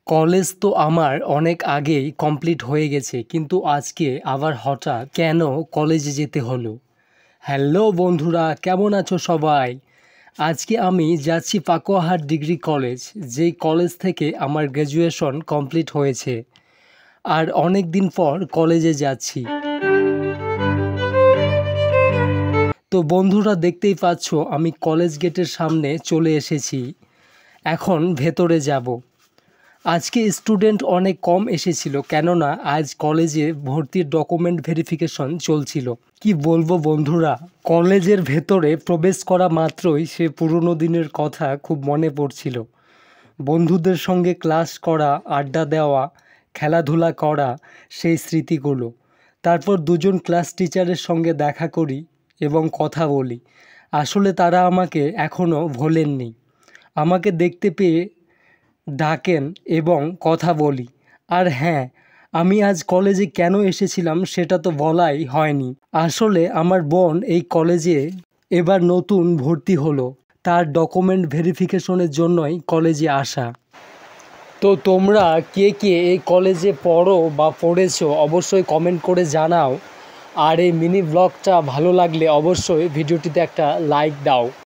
College তো আমার অনেক আগেই কমপ্লিট হয়ে গেছে, কিন্তু আজকে আবার হঠাৎ কেন কলেজে যেতে হলো? হ্যালো বন্ধুরা, কেমন আছো সবাই? আজকে আমি যাচ্ছি পাকুয়াহাট ডিগ্রি কলেজ, যেই কলেজ থেকে আমার গ্র্যাজুয়েশন কমপ্লিট হয়েছে। আর অনেক দিন পর কলেজে যাচ্ছি। তো বন্ধুরা, দেখতেই পাচ্ছ আমি কলেজ গেটের সামনে চলে এসেছি। এখন ভেতরে যাব। আজকে স্টুডেন্ট অনেক কম এসেছিল, কেননা আজ কলেজে ভর্তির ডকুমেন্ট ভেরিফিকেশন চলছিল। কি বলবো বন্ধুরা, কলেজের ভেতরে প্রবেশ করা মাত্রই সে পুরনো দিনের কথা খুব মনে পড়ছিল। বন্ধুদের সঙ্গে ক্লাস করা, আড্ডা দেওয়া, খেলাধুলা করা, সেই স্মৃতিগুলো। তারপর দুজন ক্লাস টিচারের সঙ্গে দেখা করি এবং কথা বলি। আসলে তারা আমাকে এখনও ভোলেননি। আমাকে দেখতে পেয়ে ডাকেন এবং কথা বলি। আর হ্যাঁ, আমি আজ কলেজে কেন এসেছিলাম সেটা তো বলাই হয়নি। আসলে আমার বোন এই কলেজে এবার নতুন ভর্তি হলো, তার ডকুমেন্ট ভেরিফিকেশনের জন্যই কলেজে আসা। তো তোমরা কে কে এই কলেজে পড়ো বা পড়েছো অবশ্যই কমেন্ট করে জানাও। আর এই মিনি ব্লগটা ভালো লাগলে অবশ্যই ভিডিওটিতে একটা লাইক দাও।